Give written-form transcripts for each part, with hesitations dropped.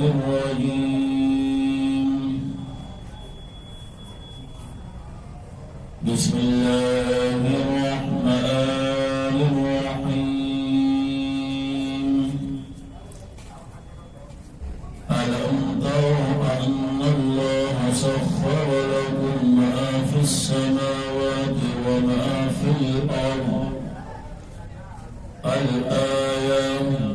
الرجيم بسم الله الرحمن الرحيم ألم تروا أن الله سخر لكم ما في السماوات وما في الأرض الآيات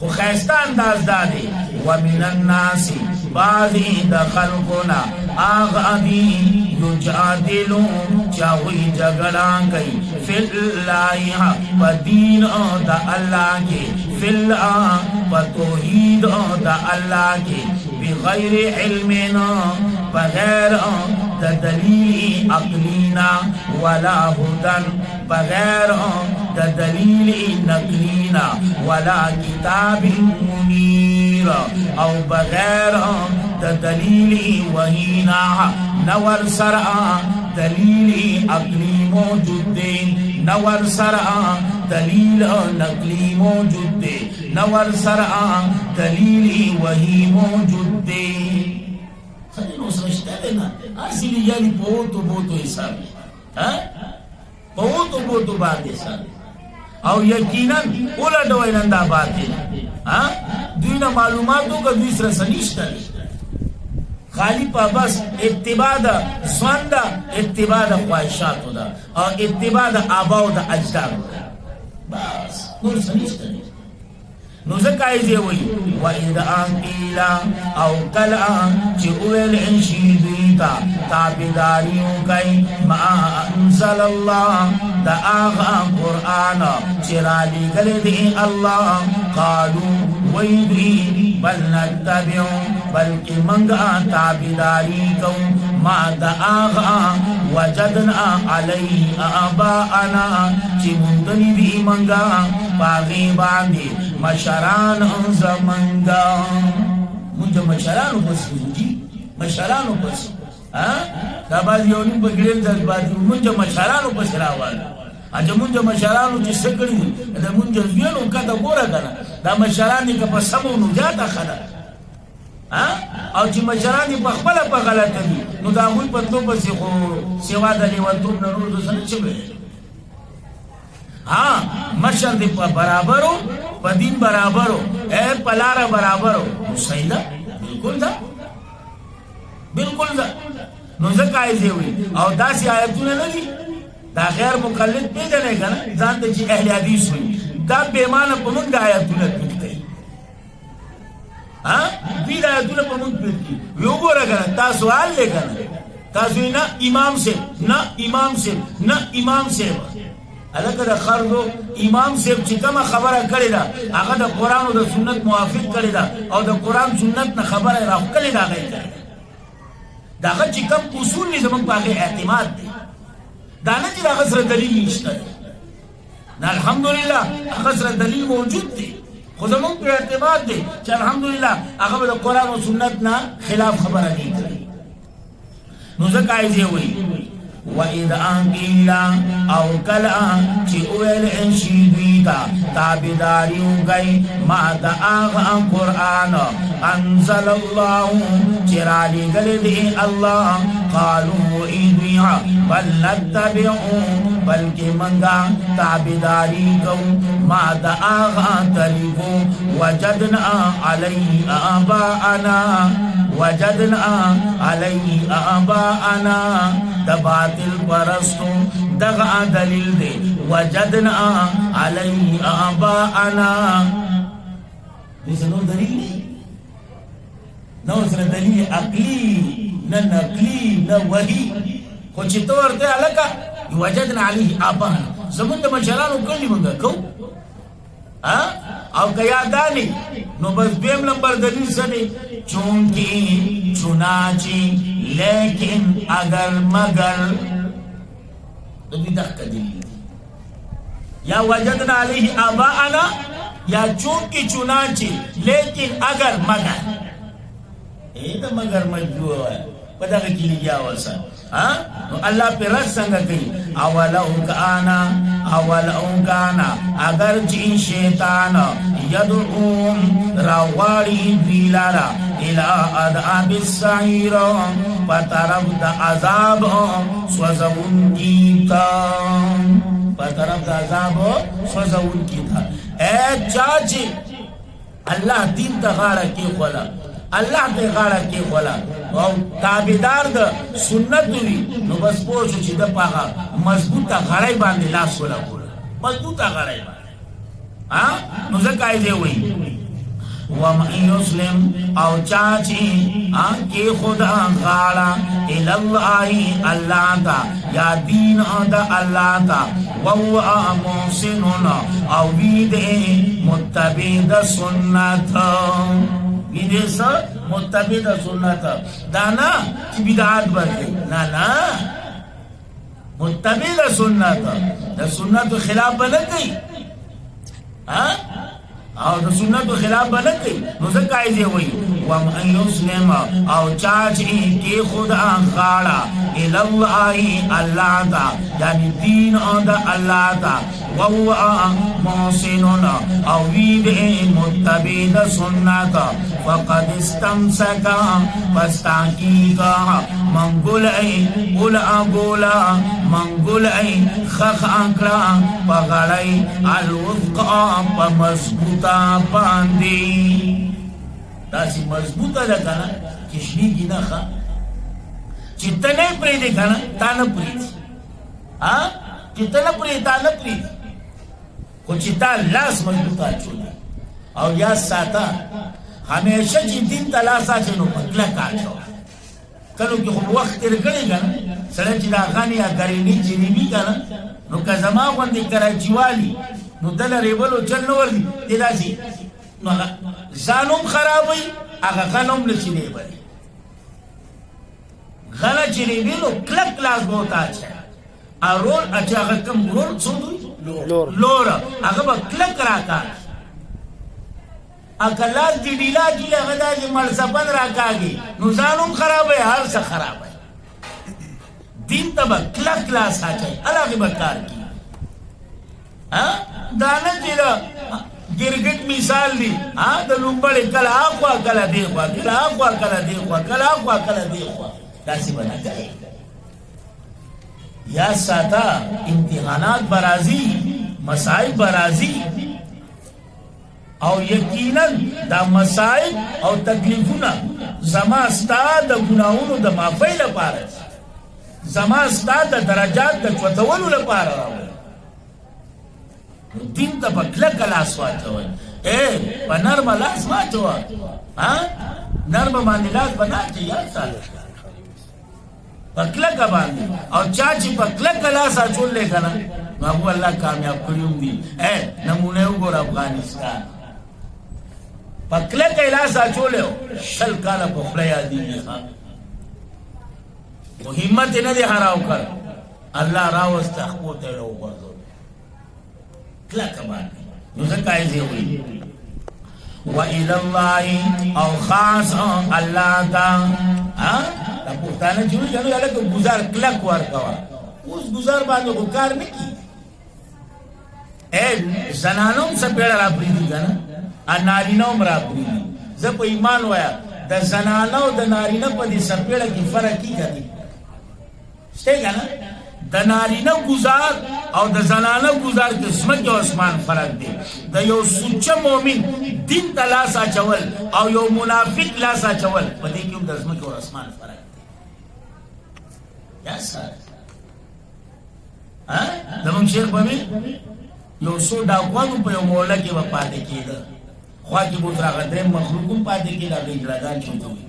خو خیستا انداز دادے ومن الناس بعضی دخلقنا آغا دی یجادلون چاوی جگڑان گئی فی اللہ و دین دا اللہ کے فی اللہ و توحید دا اللہ کے بغیر علمنا بغیر دا دلیل عقلینا ولا ہدن بغیر دا دلیل نقلینا ولا کتاب منیر او بغیر دا دلیل وحینا نور سرعا دلیل عقلی موجود دے نور سرعا دلیل نقلی موجود دے نور سرعا دلیل وحی موجود دے خلینو سمجھتا ہے نا اسی لیے یعنی بہتو حساب ہے بہتو بات حساب او یقیناً اولا دوائنن دا باتی دوینا معلوماتو کا دوسرا سنیشتا خالی پا بس اتباع دا سوان دا اتباع دا خواہشاتو دا اور اتباع دا آباو دا اجدار دا بس نور سنیشتا نہیں نو زکای دی وی و اذا قیل او کلا چ اول انشیدیتا تابداریو کای ما انزل الله دا آغا قرآن چرالی گل دی اللہ قالو ویدی بل نتبعو بلکہ منگا تابداری کو ما دا آغا وجدنا علیہ آباءنا چی مندنی دی منگا باغی باندی مشران زمنگا منجا مشرانو پس جی مشرانو پس دا باز یونی بگرین در بازی منجا مشرانو پس راوالا اجا منجا مشرانو چی سکڑی دا منجا زوینو کتا گورا کنا دا مشرانی که پس سمو نجاتا خدا او چی مشرانی پا خبلا پا غلطا دی نو دا ہوئی پا تو پسی خو سوا دا لیوانتوب نرور دو سنچ بے مشر دی پا برابرو پا دین برابرو اے پلارا برابرو صحیح دا بالکل دا بالکل دا نو زکای زیوی او دا سی آیتونه ندی دا غیر مقلد پیجنے گا نا زانتا چی اہل حدیث ہوئی دا بیمانا پا منگ دا آیتونه پیج گئی بید آیتونه پا منگ پیج گئی ویو گو رگا نا تا سوال لے گا نا تا سوئی نا امام سے نا امام سے نا امام سے الکه دا خردو امام صاحب چې کومه خبره کړې ده هغه د قرآن او د سنت موافق کړې ده او د قرآن سنت نه خبره راوښکلې ده هغه کړې ده هغه چې کوم اصول دي زموږ په هغې اعتماد دی دا نه چې د هغه سره دلیل نشته دی نه الحمدلله هغه سره دلیل موجود دی خو زموږ په اعتماد دی چې الحمدلله هغه به د قرآن او سنت نه خلاف خبره نه کړي نو ځکه یې وایي وَإِذَا قِيلَ او کلا چی اویل انشیدویتا تابداریو گئی ما دا آغا قرآن انزل اللہ چرالی گلی دی اللہ قالو ایدویا بل نتبعو بلکہ منگا تابداری کو ما دا آغا طریقو وجدنا علی آباءنا وجدنا علی آباءنا دا باطل پرستو دغا دلیل دے وجدنا علی آباءنا دیسے نور دلیل نہیں نور سر دلیل عقلی نہ نقلی نہ وحی خوچی طور دے علکا وجدنا علی آباءنا زمون دا مشرانو کرلی منگا کو او کیا دانی نو بس بیم نمبر دلیل سنے چونکی چنانچی لیکن اگر مگر تو بھی دخ کا دلیل یا وجدنا علیہ آباءنا یا چونکی چنانچی لیکن اگر مگر ایتا مگر مجبور ہے پتہ کہ کلی گیا ورسا اللہ پہ رس سنگا کئی اولو کانا اگر چی شیطان یدعون راواری بیلارا الى ادعاب السعیر پترب دا عذاب سوزون کیتا پترب دا عذاب سوزون کیتا اے چاچی اللہ دین تا غارہ کی خولا اللہ تے غاڑا کی خولا او تابدار دا سنت دوی نو بس پوشو چی دا پاہا مضبوطا غاڑای باندے لاس ولا بولا مضبوطا غاڑای باندے نو زکای دے ہوئی ومن يسلم او چاچی کی خدا غاڑا الاللہ اللہ تا یا دین دا اللہ تا وهو محسن او بید متبع دا سنت بید سا متبع دا سنت دانا چی بدعات برکی نا متبع دا سنت خلاف بلکی او د سنت خلاف بلکی نو زکای دی وی ومن یسلم او چاچی کی خدا غاڑا الاللہ اللہ تا یعنی دین دا اللہ تا وهو محسن او بید متبع دا سنت فقد استمسک فاستحقیقا منگولئی خخ انکلا پغڑئی الوثقا پمضبوطا باندی داسی مضبوطا دا کنا کشنی کی نخا چیتا نہیں پریدے کنا تانا پرید چیتا نا پرید تانا پرید کو چیتا لاس مضبوطا چولا او یا ساتا ہمیشہ چی دین تلاسا چنو پتلا کاچو کلو کی خوب وقت تیر کری گا سڑا چی دا غانی یا گرینی جنیبی گا نو که زمان وندی کراچی والی نو دل ریبلو چل نور دی دیدا سی زانوم خرابی اگا غنوم لچی ریبلی غنا چی ریبلو کلک لاس بہت آچا رول اچھا اگا کم رول سوندوی لورا اگا با کلک راکا اکلات دی ڈیلا جیلے غدا جی مرسپن راکاگی نوزانم خراب ہے ہر سا خراب ہے دین تبا کلک لاس آچائی اللہ کی بکار کی دانا جیلا گرگت مثال دی دا لنبڑی کل آقوا کل دیخوا کل آقوا کل دیخوا کل آقوا کل دیخوا کاسی بنا کرے یا ساتا امتحانات برازی مسائل برازی او یقینا دا مسائل او تکلیفونا زما ستا دا گناہونو دا معافی لپاره زما ستا دا درجات دا چوتولو لپاره راوی دین تا پا کلک لاس واچوی پا نرم لاس واچوی نرم باندی لاس بناچی یا سال پا کلک باندی او چاچی پا کلک لاس آچول لے کنا نو اللہ کامیاب کریم دی نمونے گور افغانستان پکلے کا علاصہ چولے ہو شل کالا پخلے آدی میں خواہ وہ ہمت نہ دے ہراؤ کر اللہ راوست اخبوت ہے لو بردو کلا کبان نزکائی سے ہوئی وَإِلَى اللَّهِ او خاص اللہ تا تا پختانا چوئی جانو یا لکو گزار کلک وار کوا اس گزار باندو کو کار نکی زنانوں سے پیڑا را پریدی گا نا نارینوں مرا پریدی زب ایمان ہویا دا زنانوں دا نارینوں پا دی سپیڑا کی فرق کی گا دی سٹے گا نا دا نارینوں گزار او دا زنانوں گزار کے سمک و اسمان فرق دی دا یو سچا مومن دین تا لاسا چول او یو منافق لاسا چول پا دی کیوں دا سمک و اسمان فرق دی یا سار دا من شیخ بمی یو سو ڈاکوانو پا یو مولا کی با پاتے کی دا خواہ کی بوترا غدرین مخلوقون پاتے کی دا بیجلادان چوتوی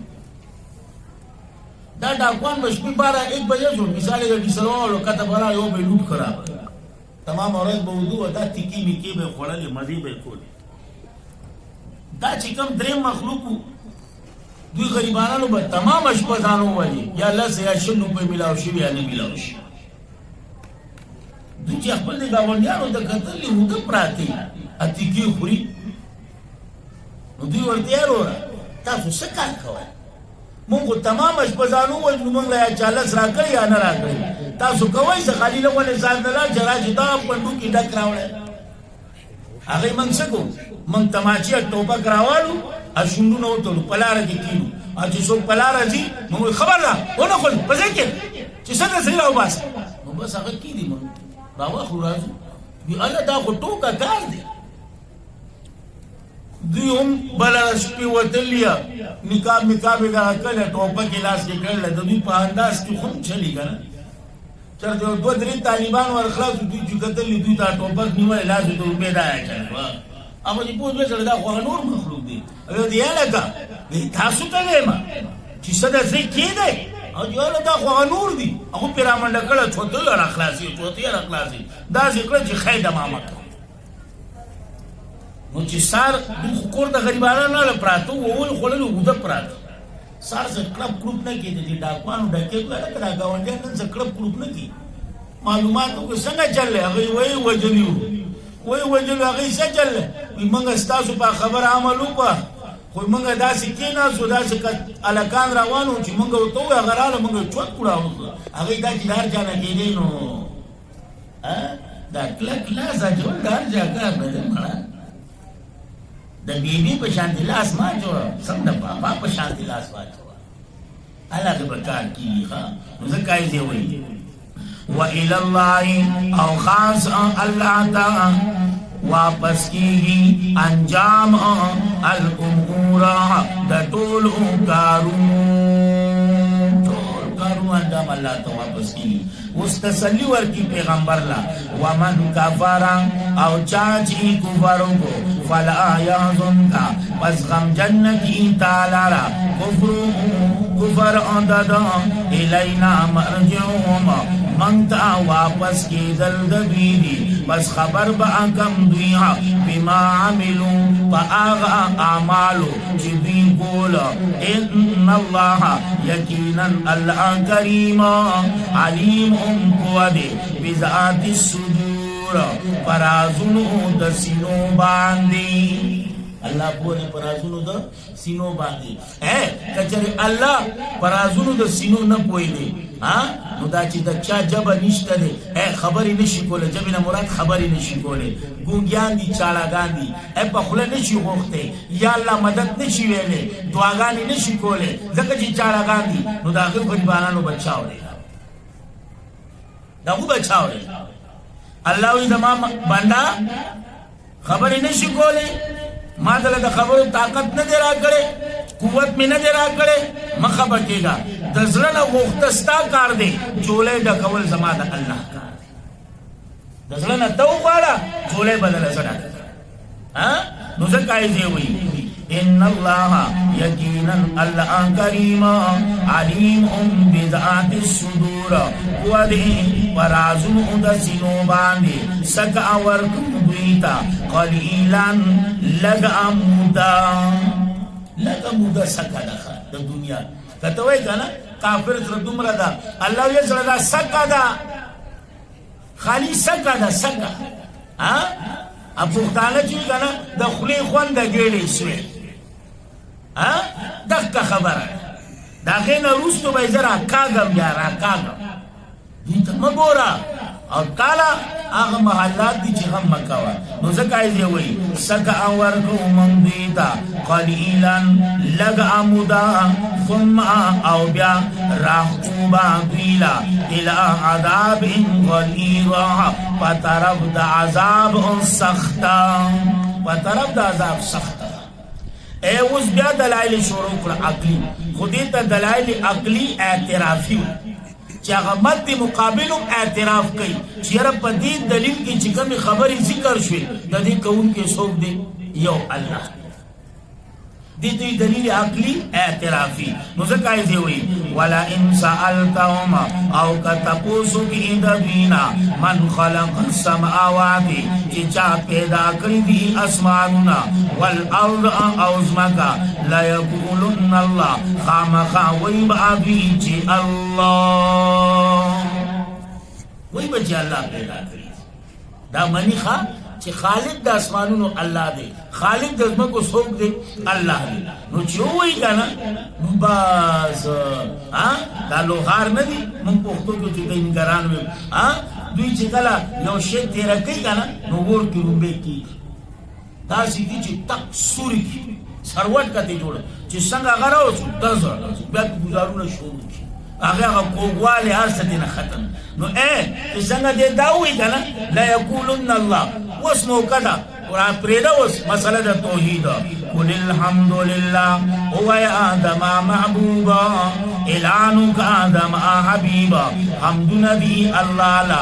دا ڈاکوان بشپی بارا ایک بجے سو مثال اگر کسلوان لو کتا برا یو بے لوٹ خراب تمام عورت بودو و دا تکی مکی بے خوڑا مزی بے کولی دا چکم درین مخلوقو دوی غریبانانو با تمام اشپزانو والی یا اللہ سے یا شنو پہ ملاوشی یا نہیں ملاوشی دو چی اخبر دے گاونڈیانو دا قتل لی ہو دا پراتی اتکی خوری نو دوی ورطیار ہو رہا تاسو سکار کھوائی مونگو تمام اشپزانو والی نمانگ لیا چالس را کری یا نرا کری تاسو کوائی سا خالی لگو نسان دلا چراجی دا پندو کی ڈک راوڑے آگئی منگ سکو منگ تماچی ٹوپا کراوالو اشندو نو تلو پلارا کی کینو آجی سو پلارا زی منگو خبر را اونا خود پزیکر چی سکر سی راو باسا نو بس آگئی کی دی منگو باوا خورازو بی اللہ دا خود ٹوکا کار دی دی هم بلا شپی وطلیا نکاب اگا کل ٹوپا کی لاس کے کر لے دی پا انداز کی خون چلی گا نا چر دو دو دری طالبان ورخلاص دوی چی قتل لی دوی تا ٹوپا نیوائے لاس تو بیدا آیا چلی اب جی پوچھ بے چلی دا خواہ نور مخلوق دی او دی لکه تاسو ته ما چې صدا زی کېده او یو دا خو نور دي هغه پیرامنډ کړه چوتل را خلاصي چوتي را خلاصي دا ذکر چې خیده ماما نو چې سار د کور د غریبانو نه پراتو وول خلل وده پراتو سار زکړه کړوب نه کېده چې ډاکوانو ډکه کړه دا گاونډیان نن زکړه کړوب نه کی معلومات کو څنګه چلې هغه وای وجلیو وای وجلیو هغه څه چلې موږ ستاسو په خبر عمل وکړو خو موږ داسې کېنا سو داسې الکان روانو چې موږ ورته غراله موږ چوت کړو هغه دا چې دار جانه کېدې نو دا کلک لاس اجول دار جاګه نه مړه د بیبي په شانتي لاس ما جوړ سم د بابا په شانتي لاس واچو الله به کار کیږي ها نو ځکه یې وایي وإلى الله او خاص الله تعالی واپس کیږي انجام الامور د ټول کارو انجام الله ته واپس کیږي اوس تسلی ورکی پیغمبر لا ومن کفر او چاچی کفر کو فلا یحزنک پس غم جنتی تعالی کفر اندد الینا مرجعهم منتا واپس کی دلدبیدی بس خبر با کم دویا بما عملو پا آغا اعمالو چبی بولا ان اللہ یقینا اللہ کریم علیم قوادی بذات الصدور پرازنو دسنو باندی اللہ پوری پرازونو د سینو باندې کچره الله پرازونو د سینو نه پوي دي نو دا چې د چا جبه نشته دي خبرې نشي کوله جبه نه مراد خبرې نشي کوله ګونګیان دي چاړهګان دي په خله نشي غوښته یا الله مدد نشي ویلې دعاګانې نشي کوله ځکه چې چاړهګان دي نو دا غریبانو بچاو دي دا خو بچاو دي الله وي د ما بندا خبرې نشي کوله ما دل د خبرو طاقت نه دی راکړې قوت می نه دی راکړې مخه بکیگا د زړه نه وختستا کار دی چولې د کول زما د الله کار د زړه نه تو واړه چولې بدل سره نو ځکه یې وی ان الله یقینا الله کریم علیم بذات الصدور و دې پرازو د سینو باندې سک اور دویتا قلیلا لگا مودا سکا دا د دنیا کته وای کنه کافر تر دومره دا الله یې سره دا سکا دا خالی سکا دا سکا ابو تعالی چې کنه د خلی خوند ګړې شوی دغه خبره دا غینه روستو به زرا کاغم یا را کاغم دې ته مګورا او کالا هغه محلات دي چې هم مکوا نو ځکه یې وایي سکا اور کو من دیتا قلیلا لگا مودا ثم او بیا راحوبا دیلا الى عذاب غلیظ پطرف د عذاب سختا پطرف د عذاب سختا اوس بیا دلایل شروع کړ عقلی خودی ته دلایل عقلی اعترافی چې هغه مد مقابلم اعتراف کوي چې رب دې دلیل کې چې کوم خبري ذکر شوي د دې کون کې څوک دی یو الله دې دلیل عقلی اعترافی نو ځکه یې وی ولا ان سالتهم او کتپوسو کې د دینا من خلق السماوات چې چا پیدا کړی دي اسمانونه والارض او زمکا لا یقولن الله خامخا وی بابي چې الله وی بچ الله پیدا کړی دا منی ښا چې خالق د اسمانونو الله دی خالق د زمکو څوک دی الله دی نو چې وایي کنه نو بس دا لوهار نه دی مونږ پښتو کې چې دینګران وي دوی چې کله یو شی تیر کوي کنه نو ور کې رومبه کی دا سې چې تک سوري کی سروټ کته جوړ چې څنګه غراو چې دزر بیا گزارونه شروع کی هغه کوواله هرڅه ختم نو څنګه دې دا وایي کنه لا یقولن الله واسمو کدا قرآن پریدوس مسئلہ دا توحید قل الحمدللہ هو یا آدم محبوبا اعلانو کا آدم حبیبا حمد نبی اللہ لا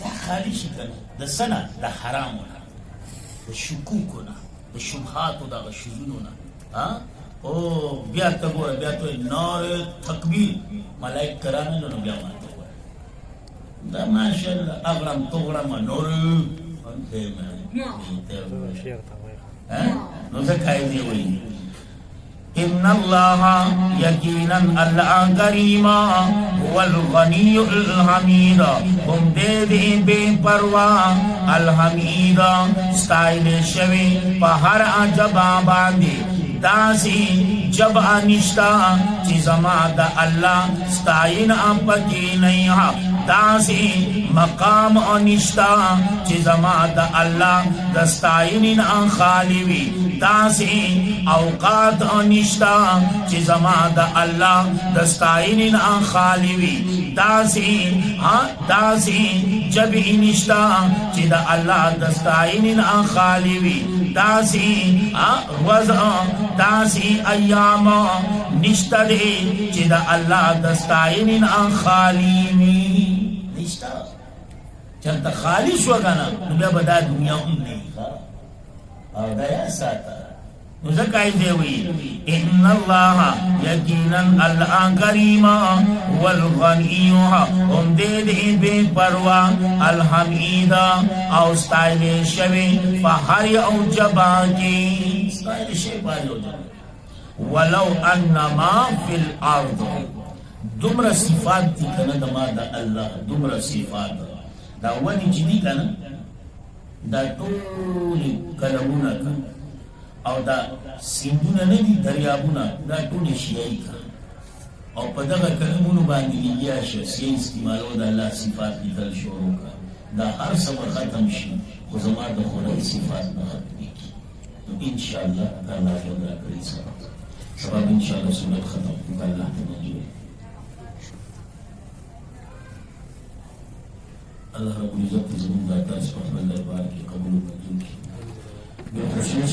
دا خالی شي کنه د سنه د حرامونه د شکوکونه د شبهاتو د شذونونه ها او بیا ته ګوره بیا ته نار تکبیر ملائک کرامه نو بیا ماته ګوره دا ماشاءالله اغرم تغرم نور انت ها نو څه کوي دی وایي إن الله يقينا الله كريما هو الغني الحميد هم دے بے پرواہ الحمید ستائل شوی پہر جبا باندی داسی جب انشتا چیزما دا اللہ ستائن اپکی نہیں داسی مقام انشتا چیزما دا اللہ دستائن خالیوی داسی اوقات انشتا چیزما دا اللہ دستائن خالیوی داسی داسی جب انشتا چیزا اللہ دستائن خالیوی داسی وضع داسی ایام نشتا دے چیزا اللہ دستائن خالیوی نشتا چلتا خالی شوگانا نبیا بدا دنیا ہم نہیں اور دیا ساتا نزکائی دیوی ان اللہ یقینا اللہ کریما والغنیوها ہم دے بے پروا الحمیدہ او ستائل شوی فہر او جبا کی ستائل شوی پاری ہو جائے ولو انما فی الارض دومره صفات دي کنه د ما د الله دومره صفات دا ونی چې دي کنه دا ټول کلمونه او دا سیندونه نه دي دریابونه دا ټول شیعي او په دغه کلمونو باندې لګیا شي چې استعمالو د الله صفات لیکل شروع کړه دا هر څه ختم شي خو زما د خدای صفات نه ختمېږي نو ان شاء الله الله جل کړی سبب ان شاء الله سنت ختم کړه الله ته منظور الله رب العزت زموږ د درس په خپل دربار کې قبول وکړي بخصوص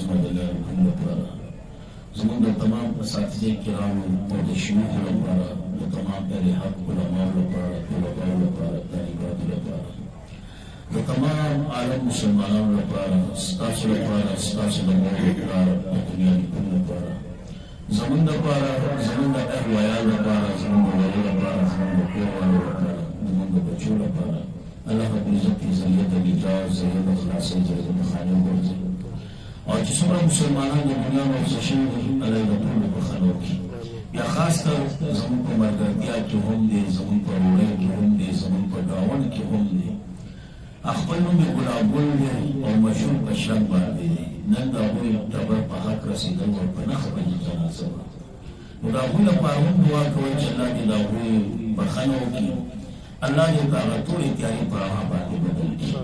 زموږ د لارښوونې لپاره زموږ د تمام اساتذه کرامو او د شيوخ لپاره د تمام اهل حق علماء لپاره طلباء لپاره طالبات لپاره د تمام عالم مسلمانانو لپاره ستاسو لپاره ستاسو د مور لپاره د دنیا لپاره زموږ لپاره زموږ د اهل عیال لپاره زموږ د ولادت لپاره زموږ د کورونو لپاره زموږ د بچو لپاره الله رب العزت ذریعہ د نجات ذریعہ د خلاصۍ ذریعہ د خانه ورځي او چې څومره مسلمانان د دنیا مو شي الله د ټول په خلو کې یا خاص کر زموږ په مرګرتیا کې هم دي زموږ په وړه کې هم دي زموږ په داون کې هم دي خپل نوم ګلابول دي او مشهور په شرم باندې نن دا وایي تبر په حق رسیدل او په نخ باندې جنازه نو دا وایي لپاره هم دعا کوي چې الله دې دا وایي بخنو کې الله دې دا ټول تیاری په هغه باندې بدل کړي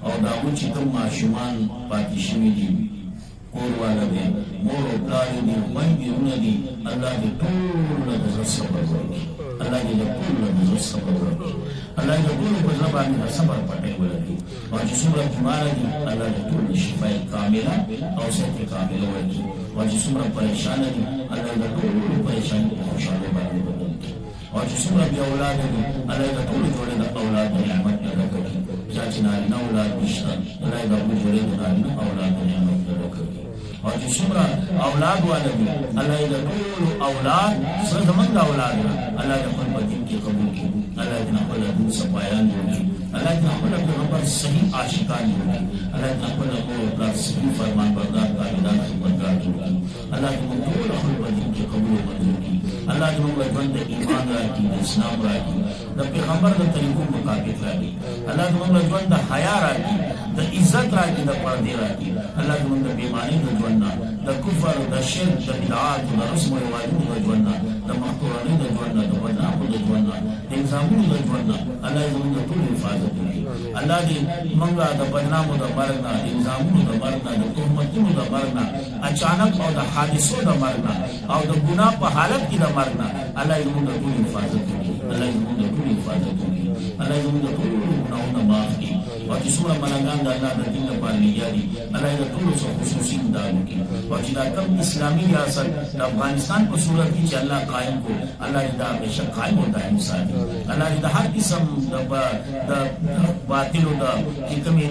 او دا و چې کوم ماشومان پاتې شوي دي کور والا دي مور او پلار دي خویندې دي الله دې ټول له صبر ورکړي الله دې ټول له صبر ورکړي الله دې ټول په ځای باندې صبر پټي ورکړي او چې څومره بیمار دي الله دې ټول شفای کامله او صحت کامله ورکړي او چې څومره پریشان دي الله دې ټول پریشان او خوشاله باندې بدل کړي او چې څومره بیا اولاد دي الله دې ټول جوړه د اولاد نعمت درکړي چې نارینه اولاد نشته الله دې ټول جوړه د نارینه اولاد نعمت درکړي او چې څومره اولاد والدي الله دې ټول اولاد سره زمونږ اولاد الله دې خپل بدین کې قبول کړي الله دې خپل دین صفایان وکړي الله دې خپل پیغمبر صحیح عاشقان وکړي الله دې خپل او صحیح فرمان بردار تابعدار خدمتګار وکړي الله دې موږ ټول خپل بدین کې قبول او منظور کړي الله دې موږ ژوند د ایمان راکړي د اسلام راکړي د پیغمبر د طریقو مطابق راکړي الله دې موږ ژوند د حیا راکړي د عزت راکړي د پردې راکړي الله دې موږ د بیماری د ژوند د کفر د شرک د بدعات د رسم او رواجونو د ژوند د محتورانو د ژوند د بدنامو د ژوند د انسانانو د ژوند الله دې موږ ټول حفاظت وکړي الله دې موږ د بدنامو د مرګ نه د انسانانو د مرګ نه د تهمتونو د مرګ نه اچانک او د حادثو د مرګ نه او د ګناه په حالت کې د مرګ نه الله دې موږ ټول حفاظت وکړي الله دې موږ ټول حفاظت وکړي الله دې موږ ټول ګناهونه معاف کړي او چې څومره ملګان د الله د دین لپاره لګیاري الله دې ټول څه خصوصي امداد وکړي او چې دا کوم اسلامي ریاست د افغانستان په صورت کې چې الله قائم کو الله دې دا همیشه قائم او دائم ساتي الله دې د هر قسم د باطلو د کومې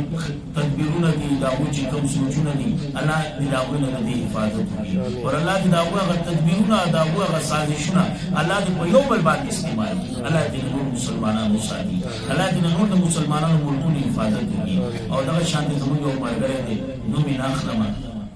تدبیرونه دي دا چې کوم سوچونه دي الله دې دا ونه دې حفاظت وکړي او الله دې دا هغه تدبیرونه دا هغه سازشونه الله دې په یو بل باندې استعمال الله دې نور مسلمانانو ساتي الله دې نور د مسلمانانو ملکونو حفاظت وکړي او دا شان دې زموږ یو مرګره دي نو مینا اخلمه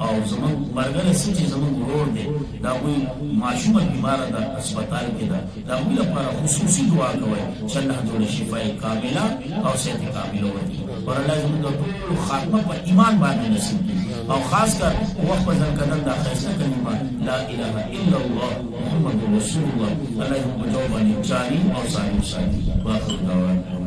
او زمون مرګره سچې زمون ورور دی دا وی معشومه بیمار ده هسپتال کې ده دا وی لپاره خصوصي دعا کوي چې الله دې شفای کامله او صحت کامله ورکړي او الله دې موږ ټول خاتمه په ایمان باندې نصیب کړي او خاص کر وخت په ځان کدن دا خاصه کلمه لا اله الا الله محمد رسول الله الله دې موږ باندې جاری او صالح واخر دعوانا